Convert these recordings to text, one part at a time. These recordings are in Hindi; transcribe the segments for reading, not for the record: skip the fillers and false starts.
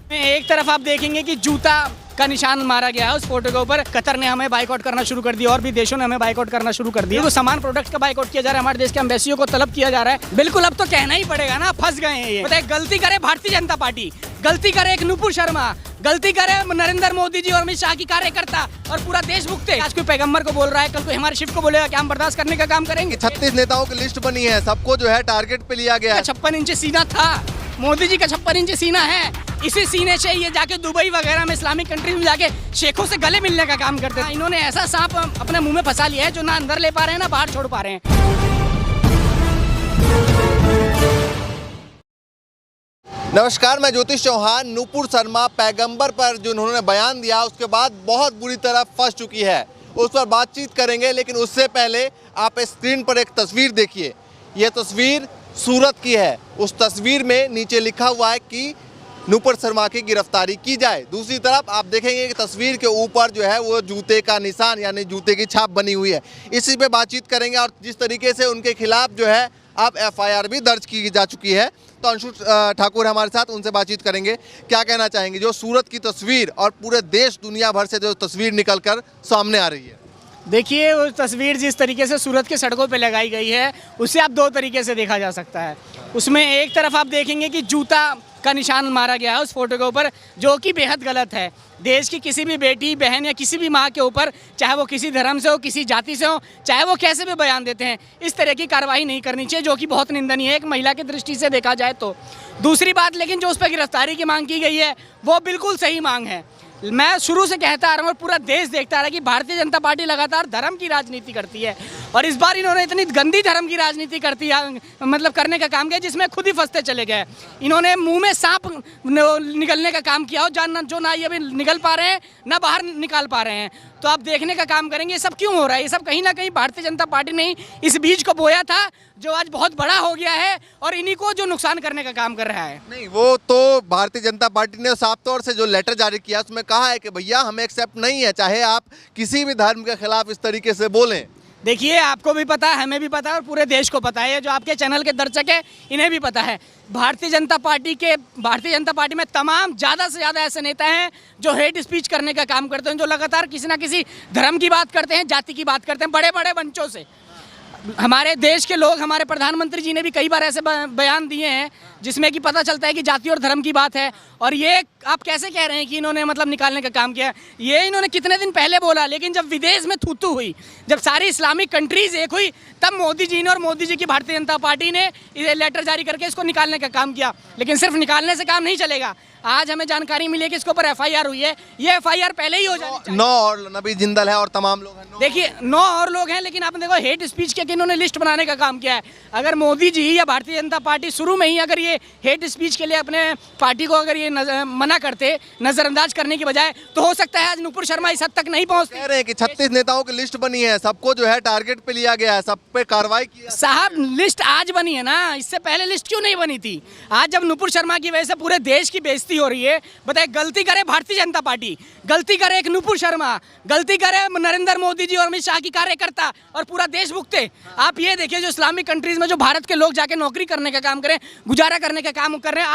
एक तरफ आप देखेंगे कि जूता का निशान मारा गया है उस फोटो के ऊपर। कतर ने हमें बाइकआउट करना शुरू कर दिया और भी देशों ने हमें बाइकआउट करना शुरू कर दिया। तो सामान प्रोडक्ट्स का बाइकआउट किया जा रहा है, हमारे देश के एम्बेसियों को तलब किया जा रहा है। बिल्कुल अब तो कहना ही पड़ेगा ना, फंस गए हैं ये। बताए, गलती करे भारतीय जनता पार्टी, गलती करे एक नुपुर शर्मा, गलती करे नरेंद्र मोदी जी और अमित शाह की कार्यकर्ता, और पूरा देश भुगते। आज कोई पैगंबर को बोल रहा है, कल कोई हमारे शिव को बोलेगा कि हम बर्दाश्त करने का काम करेंगे। 36 नेताओं की लिस्ट बनी है, सबको जो है टारगेट पे लिया गया है। 56 इंच सीना था मोदी जी का, 56 इंच सीना है। इसी सीने से ये जाके दुबई वगैरह में इस्लामिक कंट्रीज में जाके शेखों से गले मिलने का काम करते हैं। इन्होंने ऐसा सांप अपने मुंह में फंसा लिया है जो ना अंदर ले पा रहे हैं ना बाहर छोड़ पा रहे हैं। नमस्कार, मैं ज्योतिष चौहान। नुपुर शर्मा पैगंबर पर जो उन्होंने बयान दिया उसके बाद बहुत बुरी तरह फंस चुकी है, उस पर बातचीत करेंगे। लेकिन उससे पहले आप स्क्रीन पर एक तस्वीर देखिए। ये तस्वीर सूरत की है। उस तस्वीर में नीचे लिखा हुआ है कि नुपुर शर्मा की गिरफ्तारी की जाए। दूसरी तरफ आप देखेंगे कि तस्वीर के ऊपर जो है वो जूते का निशान यानी जूते की छाप बनी हुई है। इसी पे बातचीत करेंगे और जिस तरीके से उनके खिलाफ जो है अब FIR भी दर्ज की जा चुकी है। तो अंशु ठाकुर हमारे साथ, उनसे बातचीत करेंगे। क्या कहना चाहेंगे जो सूरत की तस्वीर और पूरे देश दुनिया भर से जो तस्वीर निकल कर सामने आ रही है? देखिए, वो तस्वीर जिस तरीके से सूरत के सड़कों पे लगाई गई है उसे आप दो तरीके से देखा जा सकता है। उसमें एक तरफ आप देखेंगे कि जूता का निशान मारा गया है उस फोटो के ऊपर, जो कि बेहद गलत है। देश की किसी भी बेटी बहन या किसी भी माँ के ऊपर, चाहे वो किसी धर्म से हो, किसी जाति से हो, चाहे वो कैसे भी बयान देते हैं, इस तरह की कार्रवाई नहीं करनी चाहिए, जो कि बहुत निंदनीय है एक महिला की दृष्टि से देखा जाए तो। दूसरी बात, लेकिन जो उस पर गिरफ्तारी की मांग की गई है वो बिल्कुल सही मांग है। मैं शुरू से कहता आ रहा हूँ और पूरा देश देखता आ रहा है कि भारतीय जनता पार्टी लगातार धर्म की राजनीति करती है, और इस बार इन्होंने इतनी गंदी धर्म की राजनीति मतलब करने का काम किया जिसमें खुद ही फंसते चले गए। इन्होंने मुंह में सांप निकलने का काम किया, और जो ना ये अभी निकल पा रहे हैं ना बाहर निकाल पा रहे हैं। तो आप देखने का काम करेंगे ये सब क्यों हो रहा है। ये सब कहीं ना कहीं भारतीय जनता पार्टी ने इस बीज को बोया था जो आज बहुत बड़ा हो गया है और इन्हीं को जो नुकसान करने का काम कर रहा है। नहीं, वो तो भारतीय जनता पार्टी ने साफ तौर से जो लेटर जारी किया उसमें कहा है कि भैया हमें एक्सेप्ट नहीं है, चाहे आप किसी भी धर्म के खिलाफ इस तरीके से बोलें। देखिए, आपको भी पता है, हमें भी पता है और पूरे देश को पता है, जो आपके चैनल के दर्शक हैं इन्हें भी पता है। भारतीय जनता पार्टी में तमाम ज़्यादा से ज़्यादा ऐसे नेता हैं जो हेट स्पीच करने का काम करते हैं, जो लगातार किसी ना किसी धर्म की बात करते हैं, जाति की बात करते हैं, बड़े बड़े मंचों से। हमारे देश के लोग, हमारे प्रधानमंत्री जी ने भी कई बार ऐसे बयान दिए हैं जिसमें कि पता चलता है कि जाति और धर्म की बात है। और ये आप कैसे कह रहे हैं कि इन्होंने मतलब निकालने का काम किया? ये इन्होंने कितने दिन पहले बोला, लेकिन जब विदेश में थूथू हुई, जब सारी इस्लामिक कंट्रीज एक हुई, तब मोदी जी ने और मोदी जी की भारतीय जनता पार्टी ने ये लेटर जारी करके इसको निकालने का काम किया। लेकिन सिर्फ निकालने से काम नहीं चलेगा। आज हमें जानकारी मिली है कि इसके ऊपर FIR हुई है। ये FIR पहले ही हो जानी चाहिए। 9 और नबी जिंदल है और तमाम लोग हैं। देखिए, 9 और लोग हैं, लेकिन आपने देखो हेट स्पीच के इन्होंने लिस्ट बनाने का काम किया है। अगर मोदी जी या भारतीय जनता पार्टी शुरू में ही अगर ये हेट स्पीच के लिए अपने पार्टी को अगर ये मना करते, नजरअंदाज करने की बजाय, तो हो सकता है आज नुपुर शर्मा इस हद तक नहीं पहुंचते। कह रहे हैं कि 36 नेताओं की लिस्ट बनी है, सबको जो है टारगेट पे लिया गया है, सब पे कार्रवाई की है। साहब, लिस्ट आज बनी है ना, इससे पहले लिस्ट क्यों नहीं बनी थी? आज जब नुपुर शर्मा की वजह से पूरे देश की बेइज्जती हो रही है, बताए, गलती करे भारतीय जनता पार्टी, गलती करे एक नुपुर शर्मा, गलती करे नरेंद्र मोदी जी और अमित शाह की कार्यकर्ता, और पूरा देश भुगते। आप ये देखिए, जो इस्लामिक कंट्रीज में जो भारत के लोग जाके नौकरी करने का काम करें, गुजारा करने का काम कर रहे हैं,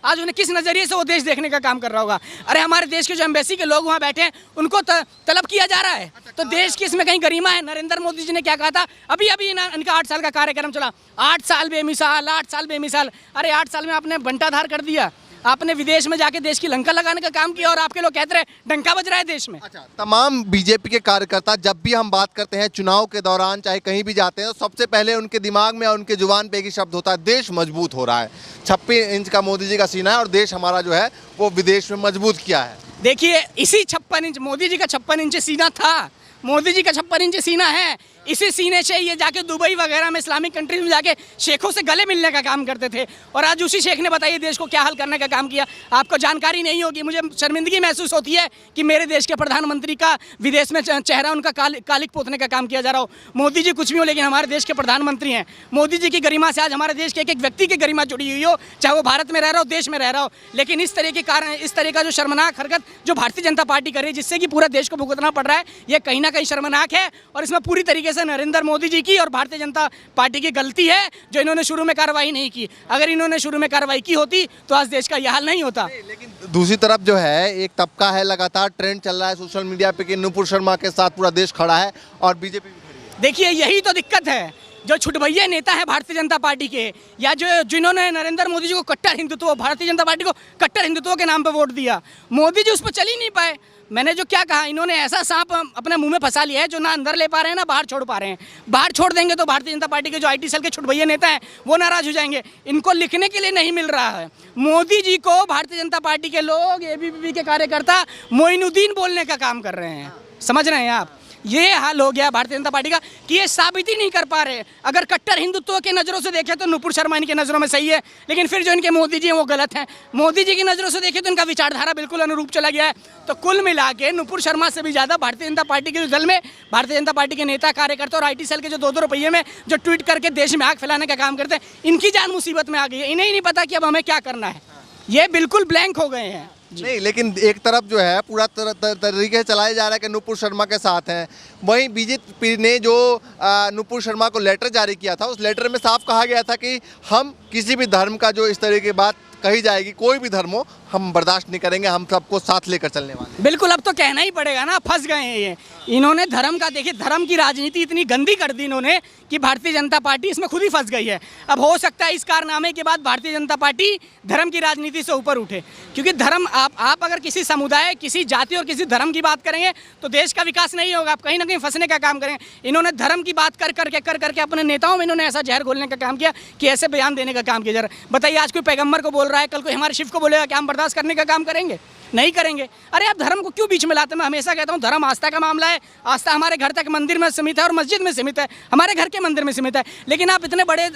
आज उन्हें किस नजरिए से वो देश देखने का काम कर रहा होगा। अरे हमारे देश के जो एम्बेसी के लोग वहाँ बैठे हैं उनको तलब किया जा रहा है, तो देश की इसमें कहीं गरिमा है? नरेंद्र मोदी जी ने क्या कहा था? अभी इनका 8 साल का कार्यक्रम चला, 8 साल बेमिसाल, 8 साल बेमिसाल। अरे 8 साल में आपने बंटाधार कर दिया, आपने विदेश में जाके देश की लंका लगाने का काम किया, और आपके लोग कहते रहे डंका बज रहा है देश में। अच्छा, तमाम बीजेपी के कार्यकर्ता जब भी हम बात करते हैं चुनाव के दौरान, चाहे कहीं भी जाते हैं, तो सबसे पहले उनके दिमाग में और उनके जुबान पे एक ही शब्द होता है, देश मजबूत हो रहा है। 56 इंच का मोदी जी का सीना है और देश हमारा जो है वो विदेश में मजबूत किया है। देखिए, इसी 56 इंच, मोदी जी का 56 इंच सीना था, मोदी जी का 56 इंच सीना है। इसी सीने से ये जाके दुबई वगैरह में इस्लामिक कंट्रीज में जाके शेखों से गले मिलने का काम करते थे, और आज उसी शेख ने बताइए देश को क्या हल करने का काम किया। आपको जानकारी नहीं होगी, मुझे शर्मिंदगी महसूस होती है कि मेरे देश के प्रधानमंत्री का विदेश में चेहरा उनका कालिक पोतने का काम किया जा रहा हो। मोदी जी कुछ भी हो, लेकिन हमारे देश के प्रधानमंत्री हैं। मोदी जी की गरिमा से आज हमारे देश के एक एक व्यक्ति की गरिमा जुड़ी हुई हो, चाहे वो भारत में रह रहा हो, देश में रह रहा हो। लेकिन इस तरह का जो शर्मनाक हरकत जो भारतीय जनता पार्टी कर रही है, जिससे कि पूरा देश को भुगतना पड़ रहा है, ये कहीं ना कहीं शर्मनाक है। और इसमें पूरी तरीके से नरेंद्र मोदी जी की और भारतीय जनता पार्टी की गलती है जो इन्होंने शुरू में कार्रवाई नहीं की। अगर इन्होंने शुरू में कार्रवाई की होती तो आज देश का यह हाल नहीं होता। लेकिन दूसरी तरफ जो है एक तबका है, लगातार ट्रेंड चल रहा है सोशल मीडिया पे कि नुपुर शर्मा के साथ पूरा देश खड़ा है और बीजेपी भी खड़ी है। देखिए यही तो दिक्कत है, जो छुटभैया नेता है भारतीय जनता पार्टी के, या जो जिन्होंने नरेंद्र मोदी जी को कट्टर हिंदुत्व, भारतीय जनता पार्टी को कट्टर हिंदुत्व के नाम पे वोट दिया, मोदी जी उस पर चल ही नहीं पाए। मैंने जो क्या कहा, इन्होंने ऐसा सांप अपने मुंह में फंसा लिया है जो ना अंदर ले पा रहे हैं ना बाहर छोड़ पा रहे हैं। बाहर छोड़ देंगे तो भारतीय जनता पार्टी के जो IT सेल के छुटभैया नेता हैं वो नाराज हो जाएंगे। इनको लिखने के लिए नहीं मिल रहा है। मोदी जी को भारतीय जनता पार्टी के लोग, ABVP के कार्यकर्ता मोइनुद्दीन बोलने का काम कर रहे हैं। समझ रहे हैं आप? ये हाल हो गया भारतीय जनता पार्टी का कि ये साबित ही नहीं कर पा रहे। अगर कट्टर हिंदुत्व के नज़रों से देखें तो नुपुर शर्मा इनके नज़रों में सही है, लेकिन फिर जो इनके मोदी जी हैं वो गलत हैं। मोदी जी की नज़रों से देखें तो इनका विचारधारा बिल्कुल अनुरूप चला गया है। तो कुल मिला के नुपुर शर्मा से भी ज़्यादा भारतीय जनता पार्टी के जो दल में भारतीय जनता पार्टी के नेता कार्यकर्ता और IT सेल के जो 2-2 रुपये में जो ट्वीट करके देश में आग फैलाने का काम करते हैं, इनकी जान मुसीबत में आ गई है। इन्हें ही नहीं पता कि अब हमें क्या करना है। ये बिल्कुल ब्लैंक हो गए हैं। नहीं, लेकिन एक तरफ जो है पूरा तरीके से चलाया जा रहा है कि नुपुर शर्मा के साथ हैं, वहीं बीजेपी ने जो नुपुर शर्मा को लेटर जारी किया था, उस लेटर में साफ कहा गया था कि हम किसी भी धर्म का जो इस तरह की बात कही जाएगी, कोई भी धर्म हो, हम बर्दाश्त नहीं करेंगे, हम सबको साथ लेकर चलने वाले। बिल्कुल, अब तो कहना ही पड़ेगा ना, फंस गए हैं ये। इन्होंने धर्म का, देखिए धर्म की राजनीति इतनी गंदी कर दी इन्होंने कि भारतीय जनता पार्टी इसमें खुद ही फंस गई है। अब हो सकता है इस कारनामे के बाद भारतीय जनता पार्टी धर्म की राजनीति से ऊपर उठे, क्योंकि धर्म, आप अगर किसी समुदाय, किसी जाति और किसी धर्म की बात करेंगे तो देश का विकास नहीं होगा। आप कहीं ना कहीं फंसने का काम करें। इन्होंने धर्म की बात कर करके अपने नेताओं में इन्होंने ऐसा जहर घोलने का काम किया कि ऐसे बयान देने का काम किया। जरा बताइए, आज कोई पैगंबर को बोल रहा है, कल कोई हमारे शिव को बोलेगा, क्या हम बर्दाश्त करने का काम करेंगे? नहीं करेंगे। अरे आप धर्म को क्यों बीच में लाते हैं? मैं हमेशा कहता हूँ धर्म आस्था का मामला है। आस्था हमारे घर तक मंदिर में सीमित है और मस्जिद में सीमित है, हमारे घर के मंदिर में सीमित है। लेकिन आप इतने बड़े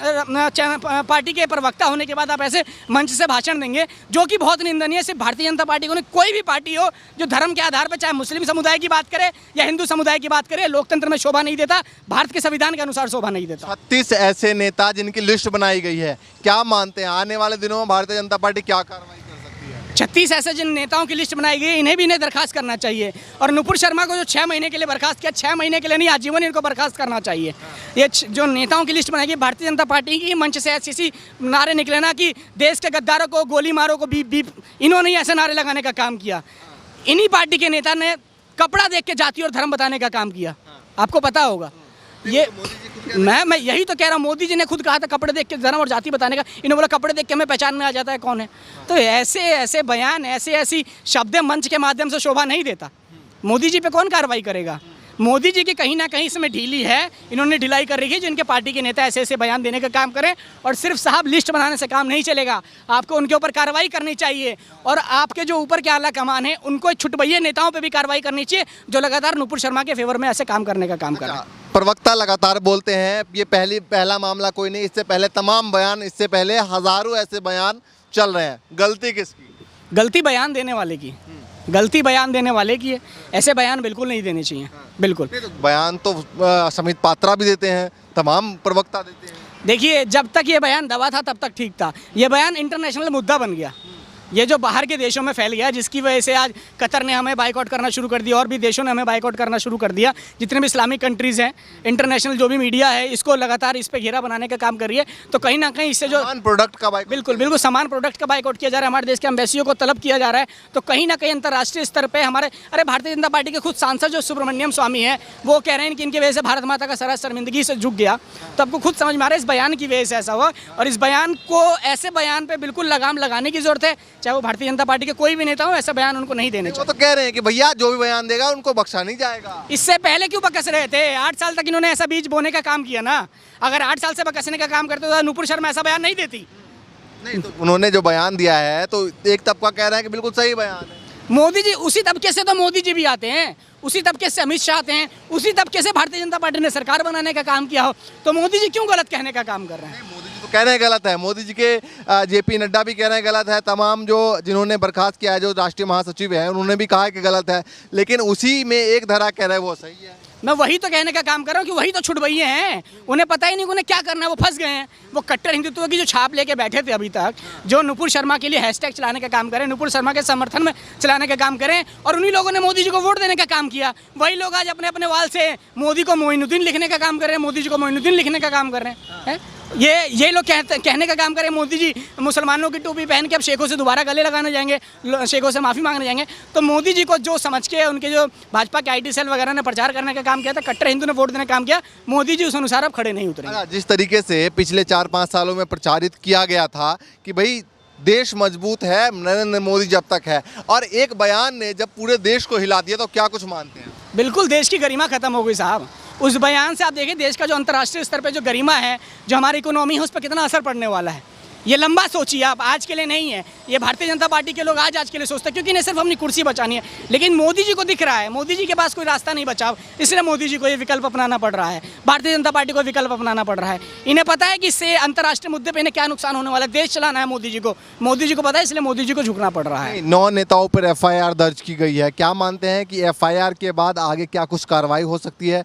पार्टी के प्रवक्ता होने के बाद आप ऐसे मंच से भाषण देंगे जो कि बहुत निंदनीय। सिर्फ भारतीय जनता पार्टी को नहीं, कोई भी पार्टी हो जो धर्म के आधार पर, चाहे मुस्लिम समुदाय की बात करे या हिंदू समुदाय की बात करे, लोकतंत्र में शोभा नहीं देता, भारत के संविधान के अनुसार शोभा नहीं देता। 36 ऐसे नेता जिनकी लिस्ट बनाई गई है, क्या मानते हैं आने वाले दिनों में भारतीय जनता पार्टी क्या कार्रवाई? 36 ऐसे जिन नेताओं की लिस्ट बनाई गई, इन्हें भी इन्हें बर्खास्त करना चाहिए। और नुपुर शर्मा को जो 6 महीने के लिए बर्खास्त किया, 6 महीने के लिए नहीं, आजीवन इनको बर्खास्त करना चाहिए। ये जो नेताओं की लिस्ट बनाई गई भारतीय जनता पार्टी की, मंच से ऐसी नारे निकले ना कि देश के गद्दारों को गोली मारो को बीप बीप, इन्होंने ही ऐसे नारे लगाने का काम किया। इन्हीं पार्टी के नेता ने कपड़ा देख के जाति और धर्म बताने का काम किया, आपको पता होगा। ये मैं यही तो कह रहा हूँ, मोदी जी ने खुद कहा था कपड़े देख के धर्म और जाति बताने का, इन्होंने बोला कपड़े देख के हमें पहचान में आ जाता है कौन है। तो ऐसे ऐसे बयान, ऐसी शब्द मंच के माध्यम से शोभा नहीं देता। मोदी जी पे कौन कार्रवाई करेगा? मोदी जी की कहीं ना कहीं इसमें ढीली है, इन्होंने ढिलाई कर रही है। जिनके पार्टी के नेता ऐसे ऐसे बयान देने का काम करें, और सिर्फ साहब लिस्ट बनाने से काम नहीं चलेगा, आपको उनके ऊपर कार्रवाई करनी चाहिए। और आपके जो ऊपर के आला कमान है, उनको छुटभैया नेताओं पे भी कार्रवाई करनी चाहिए जो लगातार नुपुर शर्मा के फेवर में ऐसे काम करने का काम कर रहे हैं। प्रवक्ता लगातार बोलते हैं, ये पहला मामला कोई नहीं, इससे पहले तमाम बयान, इससे पहले हजारों ऐसे बयान चल रहे हैं। गलती किसकी? गलती बयान देने वाले की, गलती बयान देने वाले की है। ऐसे बयान बिल्कुल नहीं देने चाहिए, बिल्कुल। बयान तो समित पात्रा भी देते हैं, तमाम प्रवक्ता देते हैं। देखिए, जब तक ये बयान दबा था तब तक ठीक था। ये बयान इंटरनेशनल मुद्दा बन गया, ये जो बाहर के देशों में फैल गया, जिसकी वजह से आज कतर ने हमें बाइकआउट करना शुरू कर दिया और भी देशों ने हमें बाइकआउट करना शुरू कर दिया। जितने भी इस्लामिक कंट्रीज़ हैं, इंटरनेशनल जो भी मीडिया है, इसको लगातार इस पे घेरा बनाने का काम कर रही है। तो कहीं ना कहीं इससे जो सामान प्रोडक्ट का बाइकआउट, बिल्कुल सामान प्रोडक्ट का बाइकआउट किया जा रहा है, हमारे देश के एम्बेसियों को तलब किया जा रहा है। तो कहीं ना कहीं अंतर्राष्ट्रीय स्तर पर हमारे, अरे भारतीय जनता पार्टी के खुद सांसद जो सुब्रमण्यम स्वामी है, वो कह रहे हैं कि इनकी वजह से भारत माता का सारा शर्मिंदगी से झुक गया। तो आपको खुद समझ में आ रहा है इस बयान की वजह से ऐसा हुआ। और इस बयान को, ऐसे बयान पर बिल्कुल लगाम लगाने की जरूरत है, चाहे वो भारतीय जनता के कोई भी नेता हो, ऐसा बयान उनको नहीं देने चाहिए। वो तो कह रहे हैं कि भैया जो भी बयान देगा उनको बख्शा नहीं जाएगा। इससे पहले क्यों बकस रहे थे? 8 साल तक इन्होंने ऐसा बीज बोने का काम किया ना। अगर 8 साल से बकसने का काम करते तो नुपुर शर्मा ऐसा बयान नहीं देती। नहीं, तो उन्होंने जो बयान दिया है तो एक तबका कह रहा है कि बिल्कुल सही बयान है। मोदी जी, उसी तबके से तो मोदी जी भी आते हैं, उसी तबके से अमित शाह आते हैं, उसी तबके से भारतीय जनता पार्टी ने सरकार बनाने का काम किया हो, तो मोदी जी क्यों गलत कहने का काम कर रहे हैं? कह रहे हैं गलत है, मोदी जी के JP नड्डा भी कह रहे हैं गलत है, तमाम जो जिन्होंने बर्खास्त किया है, जो राष्ट्रीय महासचिव है, उन्होंने भी कहा है कि गलत है, लेकिन उसी में एक धारा कह रहे हैं वो सही है। मैं वही तो कहने का काम कर रहा हूँ कि वही तो छुटभैये हैं, उन्हें पता ही नहीं उन्हें क्या करना है, वो फंस गए हैं। वो कट्टर हिंदुत्व की जो छाप लेके बैठे थे अभी तक, जो नुपुर शर्मा के लिए हैशटैग चलाने का काम करें, नुपुर शर्मा के समर्थन में चलाने का काम करें, और उन्हीं लोगों ने मोदी जी को वोट देने का काम किया। वही लोग आज अपने अपने वाल से मोदी को मोइनुद्दीन लिखने का काम कर रहे हैं, मोदी जी को मोइनुद्दीन लिखने का काम कर रहे हैं। ये लोग कहने का काम करें मोदी जी मुसलमानों की टोपी पहन के अब शेखों से दोबारा गले लगाने जाएंगे, शेखों से माफ़ी मांगने जाएंगे। तो मोदी जी को जो समझ के उनके जो भाजपा के IT सेल वगैरह ने प्रचार करने का काम किया था, कट्टर हिंदू ने वोट देने का काम किया, मोदी जी उस अनुसार अब खड़े नहीं उतरे। जिस तरीके से पिछले 4-5 सालों में प्रचारित किया गया था कि भाई देश मजबूत है, नरेंद्र मोदी जब तक है, और एक बयान ने जब पूरे देश को हिला दिया, तो क्या कुछ मानते हैं? बिल्कुल देश की गरिमा खत्म हो गई साहब। उस बयान से आप देखिए देश का जो अंतर्राष्ट्रीय स्तर पे जो गरिमा है, जो हमारी इकोनॉमी है, उस पर कितना असर पड़ने वाला है। ये लंबा सोचिए आप, आज के लिए नहीं है। ये भारतीय जनता पार्टी के लोग आज के लिए सोचते हैं क्योंकि इन्हें सिर्फ अपनी कुर्सी बचानी है। लेकिन मोदी जी को दिख रहा है, मोदी जी के पास कोई रास्ता नहीं बचा, इसलिए मोदी जी को ये विकल्प अपनाना पड़ रहा है, भारतीय जनता पार्टी को विकल्प अपनाना पड़ रहा है। इन्हें पता है कि इससे अंतर्राष्ट्रीय मुद्दे पर इन्हें क्या नुकसान होने वाला है, देश चलाना है मोदी जी को पता है, इसलिए मोदी जी को झुकना पड़ रहा है। 9 नेताओं पर FIR दर्ज की गई है, क्या मानते हैं कि FIR के बाद आगे क्या कुछ कार्रवाई हो सकती है?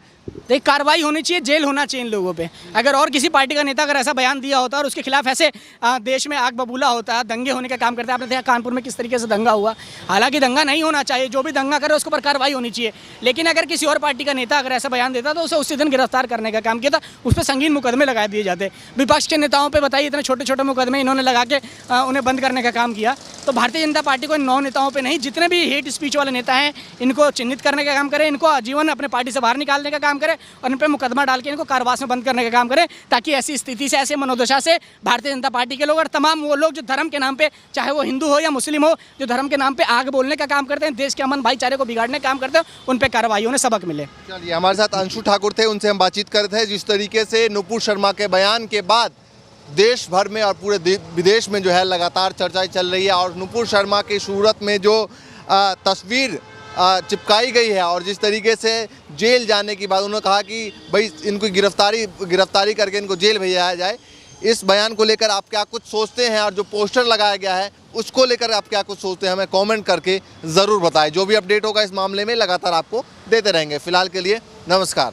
देख, कार्रवाई होनी चाहिए, जेल होना चाहिए इन लोगों पे। अगर और किसी पार्टी का नेता अगर ऐसा बयान दिया होता और उसके खिलाफ ऐसे देश में आग बबूला होता, दंगे होने का काम करते, आपने देखा कानपुर में किस तरीके से दंगा हुआ। हालांकि दंगा नहीं होना चाहिए, जो भी दंगा करे उसके ऊपर कार्रवाई होनी चाहिए। लेकिन अगर किसी और पार्टी का नेता अगर ऐसा बयान देता तो उसे उसी दिन गिरफ्तार करने का काम किया था, उस पर संगीन मुकदमे लगा दिए जाते। विपक्ष के नेताओं पर बताइए इतने छोटे छोटे मुकदमे इन्होंने लगा के उन्हें बंद करने का काम किया। तो भारतीय जनता पार्टी को इन 9 नेताओं पर नहीं, जितने भी हेट स्पीच वाले नेता हैं, इनको चिन्हित करने का काम करें, इनको आजीवन अपने पार्टी से बाहर निकालने का काम करें और इन पर मुकदमा डाल के इनको कारावास में बंद करने का काम करें, ताकि ऐसी स्थिति से, ऐसे मनोदशा से भारतीय जनता पार्टी के लोग और तमाम वो लोग जो धर्म के नाम पे, चाहे वो हिंदू हो या मुस्लिम हो, जो धर्म के नाम पे आग बोलने का काम करते हैं, देश के अमन भाईचारे को बिगाड़ने का काम करते हैं, उन पे कार्रवाई होने सबक मिले। चलिए, हमारे साथ अंशु ठाकुर थे, उनसे हम बातचीत कर रहे थे। जिस तरीके से नुपुर शर्मा के बयान के बाद देश भर में और पूरे विदेश में जो है लगातार चर्चाएं चल रही है, और नुपुर शर्मा की सूरत में जो तस्वीर चिपकाई गई है और जिस तरीके से जेल जाने की बात उन्होंने कहा कि भाई इनको गिरफ्तारी करके इनको जेल भेजा जाए, इस बयान को लेकर आप क्या कुछ सोचते हैं, और जो पोस्टर लगाया गया है उसको लेकर आप क्या कुछ सोचते हैं, हमें कमेंट करके ज़रूर बताएं। जो भी अपडेट होगा इस मामले में लगातार आपको देते रहेंगे। फिलहाल के लिए नमस्कार।